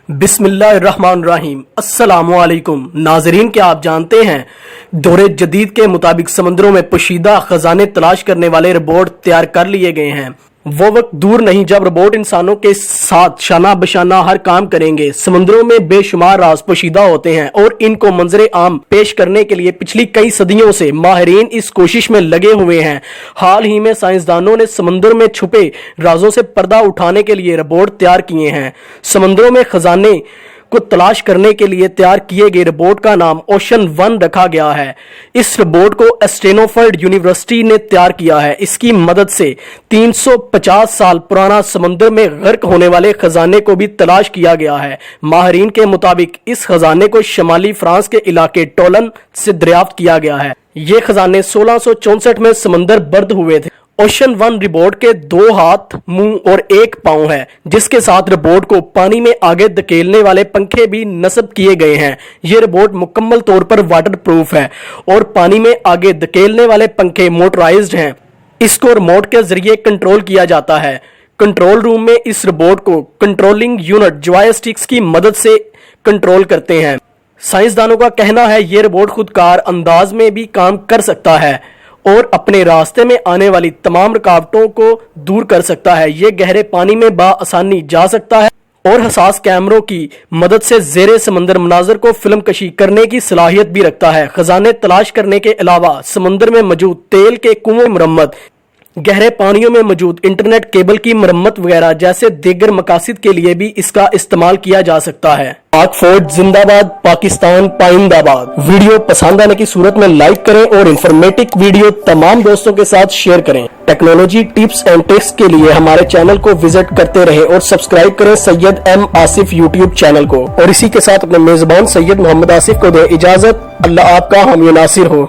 بسم اللہ الرحمن الرحیم۔ السلام علیکم ناظرین، کیا آپ جانتے ہیں دور جدید کے مطابق سمندروں میں پوشیدہ خزانے تلاش کرنے والے ربورٹ تیار کر لیے گئے ہیں۔ وہ وقت دور نہیں جب ربورٹ انسانوں کے ساتھ شانہ بشانہ ہر کام کریں گے۔ سمندروں میں بے شمار راز پوشیدہ ہوتے ہیں اور ان کو منظر عام پیش کرنے کے لیے پچھلی کئی صدیوں سے ماہرین اس کوشش میں لگے ہوئے ہیں۔ حال ہی میں سائنسدانوں نے سمندر میں چھپے رازوں سے پردہ اٹھانے کے لیے ربورٹ تیار کیے ہیں۔ سمندروں میں خزانے کو تلاش کرنے کے لیے تیار کیے گئے ربورٹ کا نام OceanOne رکھا گیا ہے۔ اس ربورٹ کو اسٹینفورڈ یونیورسٹی نے تیار کیا ہے۔ اس کی مدد سے 350 سال پرانا سمندر میں غرق ہونے والے خزانے کو بھی تلاش کیا گیا ہے۔ ماہرین کے مطابق اس خزانے کو شمالی فرانس کے علاقے ٹولن سے دریافت کیا گیا ہے۔ یہ خزانے 1664 میں سمندر برد ہوئے تھے۔ OceanOne ربورٹ کے 2 ہاتھ، منہ اور 1 پاؤں ہے، جس کے ساتھ ربورٹ کو پانی میں آگے دھکیلنے والے پنکھے بھی نصب کیے گئے ہیں۔ یہ ربورٹ مکمل طور پر واٹر پروف ہے اور پانی میں آگے دھکیلنے والے پنکھے موٹرائزڈ ہیں۔ اس کو ریموٹ کے ذریعے کنٹرول کیا جاتا ہے۔ کنٹرول روم میں اس ربورٹ کو کنٹرولنگ یونٹ جوائسٹکس کی مدد سے کنٹرول کرتے ہیں۔ سائنسدانوں کا کہنا ہے یہ ربورٹ خودکار انداز میں بھی کام کر سکتا ہے اور اپنے راستے میں آنے والی تمام رکاوٹوں کو دور کر سکتا ہے۔ یہ گہرے پانی میں بآسانی جا سکتا ہے اور حساس کیمروں کی مدد سے زیر سمندر مناظر کو فلم کشی کرنے کی صلاحیت بھی رکھتا ہے۔ خزانے تلاش کرنے کے علاوہ سمندر میں موجود تیل کے کنویں مرمت، گہرے پانیوں میں موجود انٹرنیٹ کیبل کی مرمت وغیرہ جیسے دیگر مقاصد کے لیے بھی اس کا استعمال کیا جا سکتا ہے۔ پاک فوج زندہ باد، پاکستان پائندہ باد۔ ویڈیو پسند آنے کی صورت میں لائک کریں اور انفارمیٹک ویڈیو تمام دوستوں کے ساتھ شیئر کریں۔ ٹیکنالوجی ٹپس اینڈ ٹرکس کے لیے ہمارے چینل کو وزٹ کرتے رہیں اور سبسکرائب کریں سید ایم آصف یوٹیوب چینل کو، اور اسی کے ساتھ اپنے میزبان سید محمد آصف کو دیں اجازت۔ اللہ آپ کا حامی و ناصر ہو۔